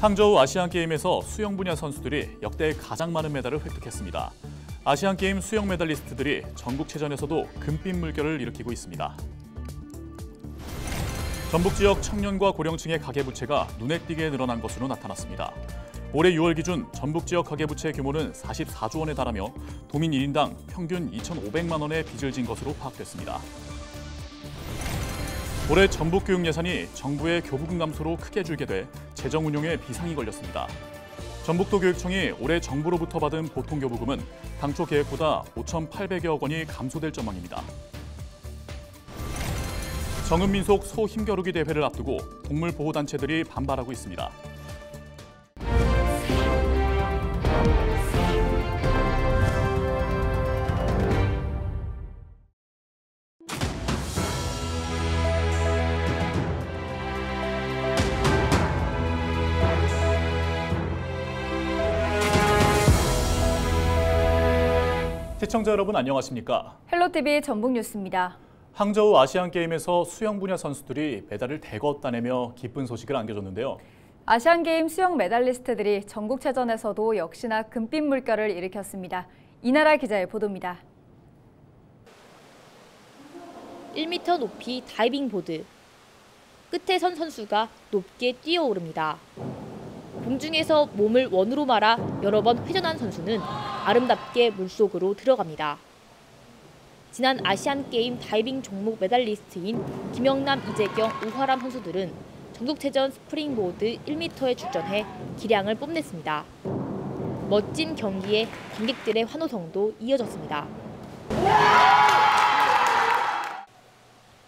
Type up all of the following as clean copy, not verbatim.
항저우 아시안게임에서 수영 분야 선수들이 역대 가장 많은 메달을 획득했습니다. 아시안게임 수영 메달리스트들이 전국체전에서도 금빛 물결을 일으키고 있습니다. 전북 지역 청년과 고령층의 가계부채가 눈에 띄게 늘어난 것으로 나타났습니다. 올해 6월 기준 전북 지역 가계부채 규모는 44조 원에 달하며 도민 1인당 평균 2,500만 원의 빚을 진 것으로 파악됐습니다. 올해 전북 교육 예산이 정부의 교부금 감소로 크게 줄게 돼 재정 운용에 비상이 걸렸습니다. 전북도 교육청이 올해 정부로부터 받은 보통교부금은 당초 계획보다 5,800여억 원이 감소될 전망입니다. 정은민속 소 힘겨루기 대회를 앞두고 동물보호단체들이 반발하고 있습니다. 시청자 여러분 안녕하십니까? 헬로티비 전북 뉴스입니다. 항저우 아시안게임에서 수영 분야 선수들이 메달을 대거 따내며 기쁜 소식을 안겨줬는데요. 아시안게임 수영 메달리스트들이 전국체전에서도 역시나 금빛 물결을 일으켰습니다. 이나라 기자의 보도입니다. 1m 높이 다이빙 보드. 끝에 선 선수가 높게 뛰어오릅니다. 공중에서 몸을 원으로 말아 여러 번 회전한 선수는 아름답게 물속으로 들어갑니다. 지난 아시안게임 다이빙 종목 메달리스트인 김영남, 이재경, 우화람 선수들은 전국체전 스프링보드 1m에 출전해 기량을 뽐냈습니다. 멋진 경기에 관객들의 환호성도 이어졌습니다.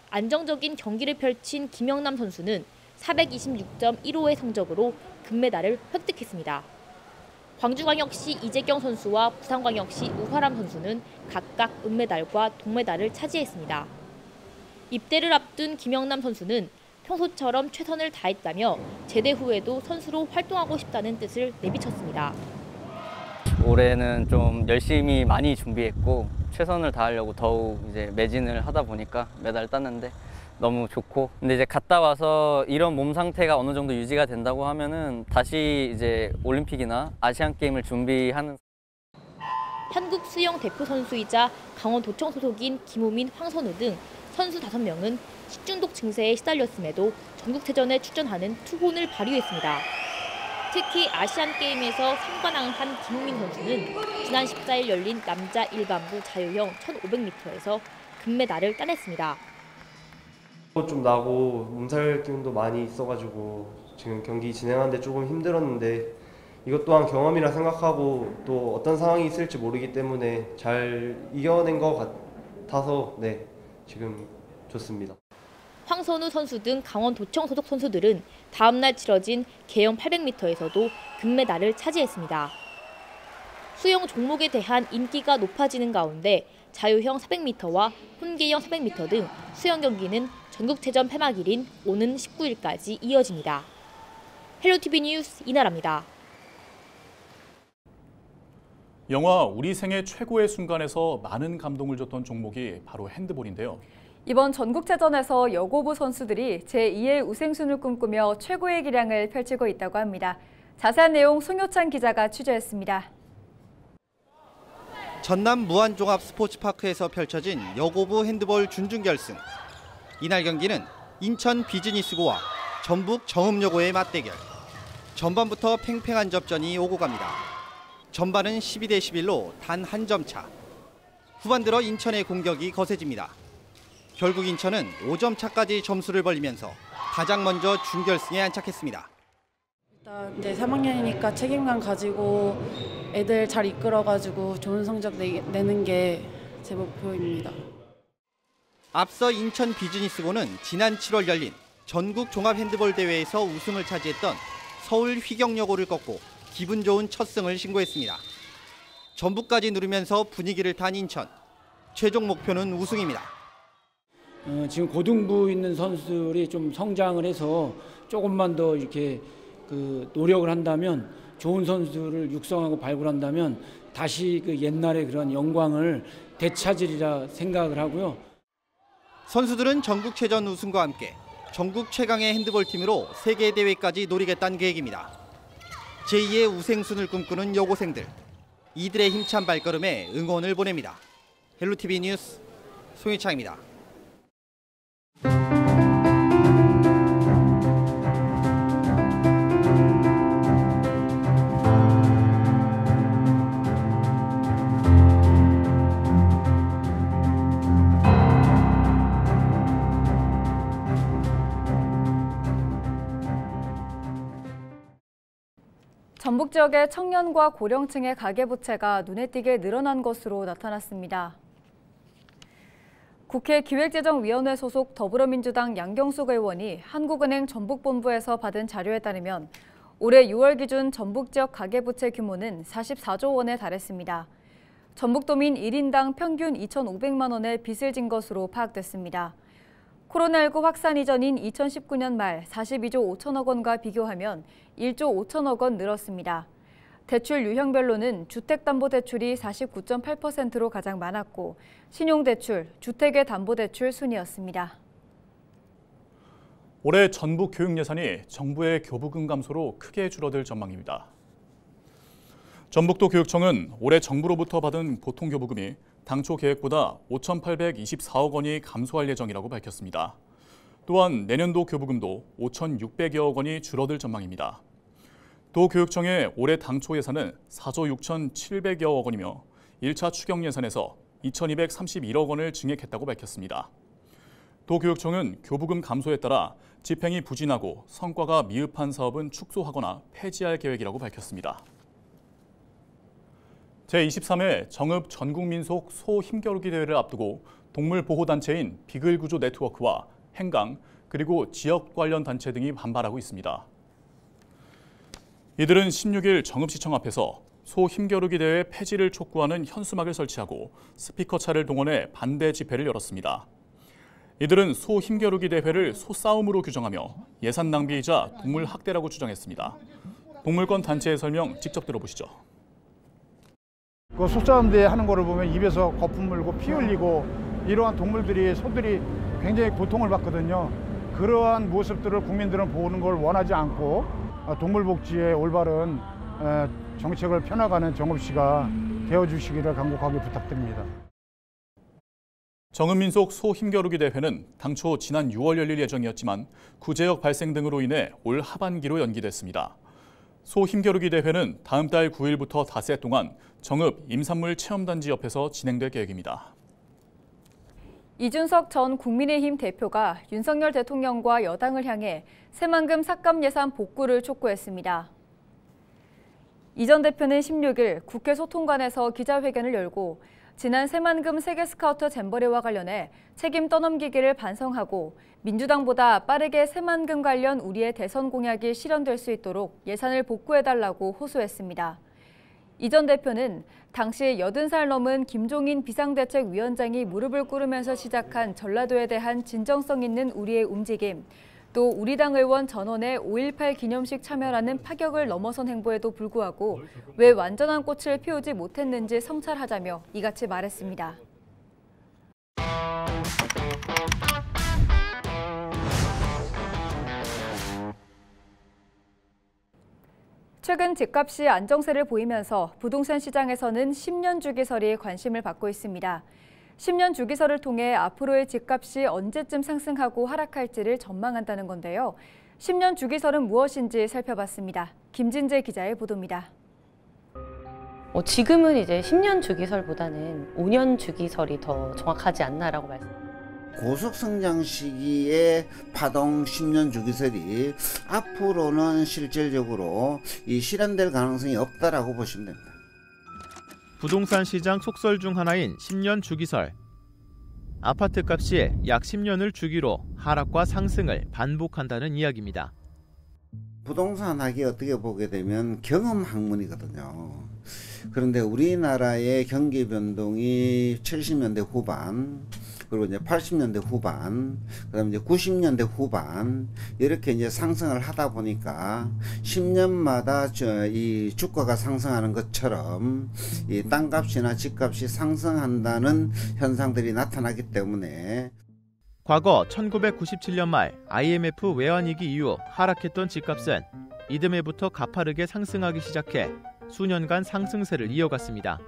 안정적인 경기를 펼친 김영남 선수는 426.15의 성적으로 금메달을 획득했습니다. 광주광역시 이재경 선수와 부산광역시 우화람 선수는 각각 은메달과 동메달을 차지했습니다. 입대를 앞둔 김영남 선수는 평소처럼 최선을 다했다며 제대 후에도 선수로 활동하고 싶다는 뜻을 내비쳤습니다. 올해는 좀 열심히 많이 준비했고 최선을 다하려고 더욱 이제 매진을 하다 보니까 메달을 땄는데 너무 좋고, 근데 이제 갔다 와서 이런 몸 상태가 어느 정도 유지가 된다고 하면은 다시 이제 올림픽이나 아시안 게임을 준비하는. 한국 수영 대표 선수이자 강원도청 소속인 김우민, 황선우 등 선수 5명은 식중독 증세에 시달렸음에도 전국체전에 출전하는 투혼을 발휘했습니다. 특히 아시안 게임에서 3관왕한 김우민 선수는 지난 14일 열린 남자 일반부 자유형 1500m에서 금메달을 따냈습니다. 좀 나고 몸살 기운도 많이 있어가지고 지금 경기 진행하는데 조금 힘들었는데 이것 또한 경험이라 생각하고 또 어떤 상황이 있을지 모르기 때문에 잘 이겨낸 것 같아서 지금 좋습니다. 황선우 선수 등 강원도청 소속 선수들은 다음 날 치러진 계영 800m에서도 금메달을 차지했습니다. 수영 종목에 대한 인기가 높아지는 가운데 자유형 400m와 혼계형 400m 등 수영 경기는 전국체전 폐막일인 오는 19일까지 이어집니다. 헬로티비 뉴스 이나라입니다. 영화 우리 생애 최고의 순간에서 많은 감동을 줬던 종목이 바로 핸드볼인데요. 이번 전국체전에서 여고부 선수들이 제2의 우승순을 꿈꾸며 최고의 기량을 펼치고 있다고 합니다. 자세한 내용 송효찬 기자가 취재했습니다. 전남 무안종합스포츠파크에서 펼쳐진 여고부 핸드볼 준중결승. 이날 경기는 인천 비즈니스고와 전북 정읍여고의 맞대결. 전반부터 팽팽한 접전이 오고 갑니다. 전반은 12대 11로 단 한 점 차. 후반 들어 인천의 공격이 거세집니다. 결국 인천은 5점 차까지 점수를 벌리면서 가장 먼저 준결승에 안착했습니다. 일단 이제 3학년이니까 책임감 가지고 애들 잘 이끌어가지고 좋은 성적 내는 게 제 목표입니다. 앞서 인천 비즈니스고는 지난 7월 열린 전국 종합 핸드볼 대회에서 우승을 차지했던 서울 휘경여고를 꺾고 기분 좋은 첫 승을 신고했습니다. 전북까지 누르면서 분위기를 탄 인천. 최종 목표는 우승입니다. 지금 고등부 있는 선수들이 좀 성장을 해서 조금만 더 이렇게 노력을 한다면, 좋은 선수를 육성하고 발굴한다면 다시 옛날의 그런 영광을 되찾으리라 생각을 하고요. 선수들은 전국체전 우승과 함께 전국 최강의 핸드볼팀으로 세계대회까지 노리겠다는 계획입니다. 제2의 우생순을 꿈꾸는 여고생들. 이들의 힘찬 발걸음에 응원을 보냅니다. 헬로티비 뉴스 송희창입니다. 전북 지역의 청년과 고령층의 가계부채가 눈에 띄게 늘어난 것으로 나타났습니다. 국회 기획재정위원회 소속 더불어민주당 양경숙 의원이 한국은행 전북본부에서 받은 자료에 따르면 올해 6월 기준 전북 지역 가계부채 규모는 44조 원에 달했습니다. 전북도민 1인당 평균 2,500만 원의 빚을 진 것으로 파악됐습니다. 코로나19 확산 이전인 2019년 말 42조 5천억 원과 비교하면 1조 5천억 원 늘었습니다. 대출 유형별로는 주택담보대출이 49.8%로 가장 많았고 신용대출, 주택의 담보대출 순이었습니다. 올해 전북 교육 예산이 정부의 교부금 감소로 크게 줄어들 전망입니다. 전북도 교육청은 올해 정부로부터 받은 보통교부금이 당초 계획보다 5,824억 원이 감소할 예정이라고 밝혔습니다. 또한 내년도 교부금도 5,600여억 원이 줄어들 전망입니다. 도교육청의 올해 당초 예산은 4조 6,700여억 원이며 1차 추경 예산에서 2,231억 원을 증액했다고 밝혔습니다. 도교육청은 교부금 감소에 따라 집행이 부진하고 성과가 미흡한 사업은 축소하거나 폐지할 계획이라고 밝혔습니다. 제23회 정읍 전국민속 소 힘겨루기 대회를 앞두고 동물보호단체인 비글구조 네트워크와 행강 그리고 지역 관련 단체 등이 반발하고 있습니다. 이들은 16일 정읍시청 앞에서 소 힘겨루기 대회 폐지를 촉구하는 현수막을 설치하고 스피커차를 동원해 반대 집회를 열었습니다. 이들은 소 힘겨루기 대회를 소싸움으로 규정하며 예산 낭비이자 동물 학대라고 주장했습니다. 동물권 단체의 설명 직접 들어보시죠. 그 소싸움대 하는 거를 보면 입에서 거품 물고 피 흘리고 이러한 소들이 굉장히 고통을 받거든요. 그러한 모습들을 국민들은 보는 걸 원하지 않고 동물복지의 올바른 정책을 펴나가는 정읍시가 되어주시기를 간곡하게 부탁드립니다. 정읍민속 소 힘겨루기 대회는 당초 지난 6월 열릴 예정이었지만 구제역 발생 등으로 인해 올 하반기로 연기됐습니다. 소 힘겨루기 대회는 다음 달 9일부터 닷새 동안 정읍 임산물 체험단지 옆에서 진행될 계획입니다. 이준석 전 국민의힘 대표가 윤석열 대통령과 여당을 향해 새만금 삭감 예산 복구를 촉구했습니다. 이 전 대표는 16일 국회 소통관에서 기자회견을 열고 지난 새만금 세계스카우트 잼버리와 관련해 책임 떠넘기기를 반성하고 민주당보다 빠르게 새만금 관련 우리의 대선 공약이 실현될 수 있도록 예산을 복구해달라고 호소했습니다. 이 전 대표는 당시 80살 넘은 김종인 비상대책위원장이 무릎을 꿇으면서 시작한 전라도에 대한 진정성 있는 우리의 움직임, 또 우리 당 의원 전원의 5.18 기념식 참여라는 파격을 넘어선 행보에도 불구하고 왜 완전한 꽃을 피우지 못했는지 성찰하자며 이같이 말했습니다. 최근 집값이 안정세를 보이면서 부동산 시장에서는 10년 주기설이 관심을 받고 있습니다. 10년 주기설을 통해 앞으로의 집값이 언제쯤 상승하고 하락할지를 전망한다는 건데요. 10년 주기설은 무엇인지 살펴봤습니다. 김진재 기자의 보도입니다. 지금은 이제 10년 주기설보다는 5년 주기설이 더 정확하지 않나라고 말씀드립니다. 고속성장 시기에 파동 10년 주기설이 앞으로는 실질적으로 실현될 가능성이 없다라고 보시면 됩니다. 부동산 시장 속설 중 하나인 10년 주기설. 아파트 값이 약 10년을 주기로 하락과 상승을 반복한다는 이야기입니다. 부동산 학이 어떻게 보게 되면 경험 학문이거든요. 그런데 우리나라의 경기 변동이 70년대 후반, 그리고 이제 80년대 후반, 그다음에 이제 90년대 후반 이렇게 이제 상승을 하다 보니까 10년마다 이 주가가 상승하는 것처럼 이 땅값이나 집값이 상승한다는 현상들이 나타나기 때문에 과거 1997년 말 IMF 외환위기 이후 하락했던 집값은 이듬해부터 가파르게 상승하기 시작해 수년간 상승세를 이어갔습니다.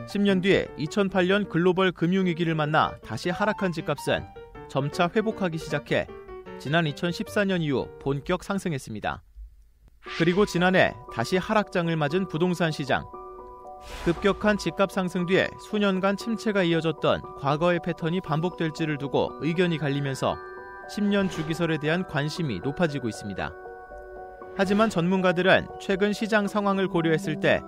10년 뒤에 2008년 글로벌 금융위기를 만나 다시 하락한 집값은 점차 회복하기 시작해 지난 2014년 이후 본격 상승했습니다. 그리고 지난해 다시 하락장을 맞은 부동산 시장. 급격한 집값 상승 뒤에 수년간 침체가 이어졌던 과거의 패턴이 반복될지를 두고 의견이 갈리면서 10년 주기설에 대한 관심이 높아지고 있습니다. 하지만 전문가들은 최근 시장 상황을 고려했을 때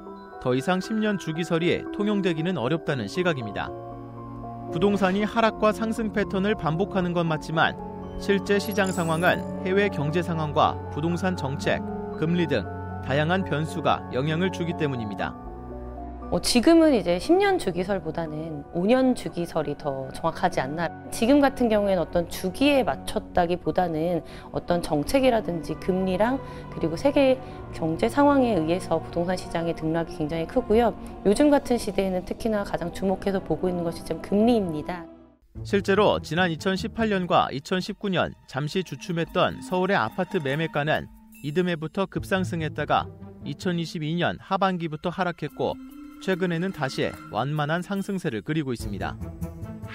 더 이상 10년 주기설이 통용되기는 어렵다는 시각입니다. 부동산이 하락과 상승 패턴을 반복하는 건 맞지만 실제 시장 상황은 해외 경제 상황과 부동산 정책, 금리 등 다양한 변수가 영향을 주기 때문입니다. 지금은 이제 10년 주기설보다는 5년 주기설이 더 정확하지 않나. 지금 같은 경우에는 어떤 주기에 맞췄다기보다는 어떤 정책이라든지 금리랑 그리고 세계 경제 상황에 의해서 부동산 시장의 등락이 굉장히 크고요. 요즘 같은 시대에는 특히나 가장 주목해서 보고 있는 것이 지금 금리입니다. 실제로 지난 2018년과 2019년 잠시 주춤했던 서울의 아파트 매매가는 이듬해부터 급상승했다가 2022년 하반기부터 하락했고 최근에는 다시 완만한 상승세를 그리고 있습니다.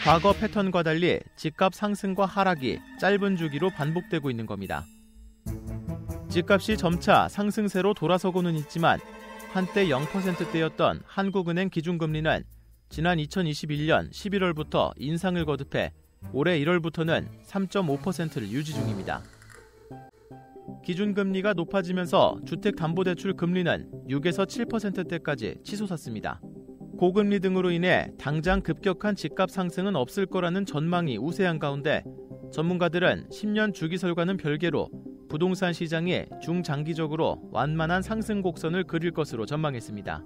과거 패턴과 달리 집값 상승과 하락이 짧은 주기로 반복되고 있는 겁니다. 집값이 점차 상승세로 돌아서고는 있지만 한때 0%대였던 한국은행 기준금리는 지난 2021년 11월부터 인상을 거듭해 올해 1월부터는 3.5%를 유지 중입니다. 기준금리가 높아지면서 주택담보대출 금리는 6에서 7%대까지 치솟았습니다. 고금리 등으로 인해 당장 급격한 집값 상승은 없을 거라는 전망이 우세한 가운데 전문가들은 10년 주기설과는 별개로 부동산 시장이 중장기적으로 완만한 상승 곡선을 그릴 것으로 전망했습니다.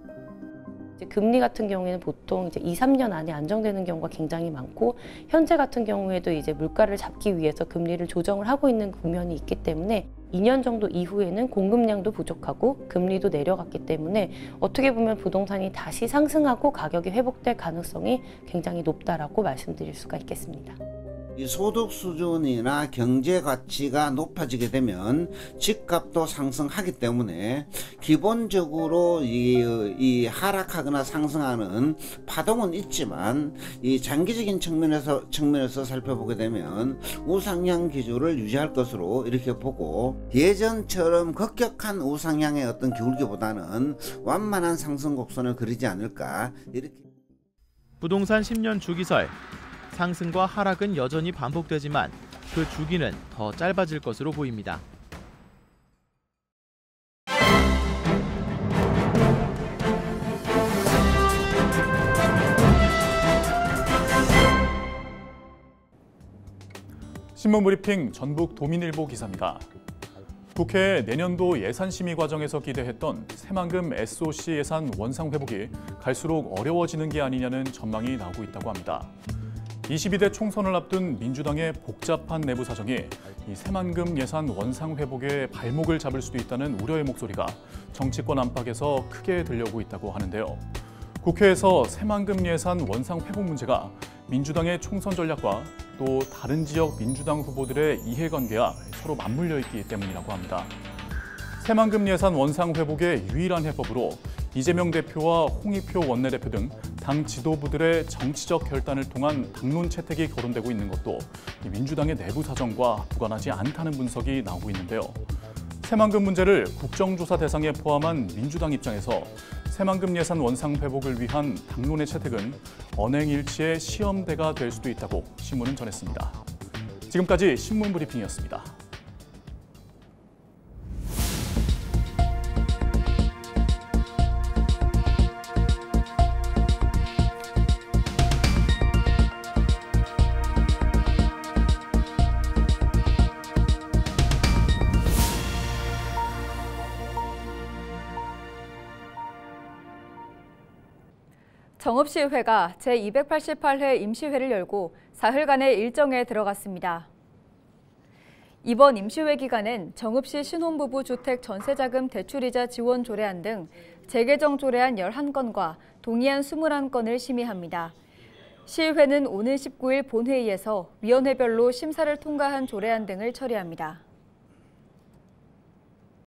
금리 같은 경우에는 보통 이제 2, 3년 안에 안정되는 경우가 굉장히 많고 현재 같은 경우에도 이제 물가를 잡기 위해서 금리를 조정을 하고 있는 국면이 있기 때문에 2년 정도 이후에는 공급량도 부족하고 금리도 내려갔기 때문에 어떻게 보면 부동산이 다시 상승하고 가격이 회복될 가능성이 굉장히 높다라고 말씀드릴 수가 있겠습니다. 이 소득 수준이나 경제 가치가 높아지게 되면 집값도 상승하기 때문에 기본적으로 이 하락하거나 상승하는 파동은 있지만 이 장기적인 측면에서 살펴보게 되면 우상향 기조를 유지할 것으로 이렇게 보고 예전처럼 급격한 우상향의 어떤 기울기보다는 완만한 상승 곡선을 그리지 않을까 이렇게. 부동산 10년 주기설. 상승과 하락은 여전히 반복되지만 그 주기는 더 짧아질 것으로 보입니다. 신문브리핑 전북 도민일보 기사입니다. 국회 내년도 예산심의 과정에서 기대했던 새만금 SOC 예산 원상 회복이 갈수록 어려워지는 게 아니냐는 전망이 나오고 있다고 합니다. 22대 총선을 앞둔 민주당의 복잡한 내부 사정이 이 새만금 예산 원상 회복에 발목을 잡을 수도 있다는 우려의 목소리가 정치권 안팎에서 크게 들려오고 있다고 하는데요. 국회에서 새만금 예산 원상 회복 문제가 민주당의 총선 전략과 또 다른 지역 민주당 후보들의 이해관계와 서로 맞물려 있기 때문이라고 합니다. 새만금 예산 원상 회복의 유일한 해법으로 이재명 대표와 홍익표 원내대표 등 당 지도부들의 정치적 결단을 통한 당론 채택이 거론되고 있는 것도 민주당의 내부 사정과 무관하지 않다는 분석이 나오고 있는데요. 새만금 문제를 국정조사 대상에 포함한 민주당 입장에서 새만금 예산 원상 회복을 위한 당론의 채택은 언행일치의 시험대가 될 수도 있다고 신문은 전했습니다. 지금까지 신문브리핑이었습니다. 정읍시의회가 제288회 임시회를 열고 사흘간의 일정에 들어갔습니다. 이번 임시회 기간엔 정읍시 신혼부부 주택 전세자금 대출이자 지원 조례안 등 재개정 조례안 11건과 동의안 21건을 심의합니다. 시의회는 오는 19일 본회의에서 위원회별로 심사를 통과한 조례안 등을 처리합니다.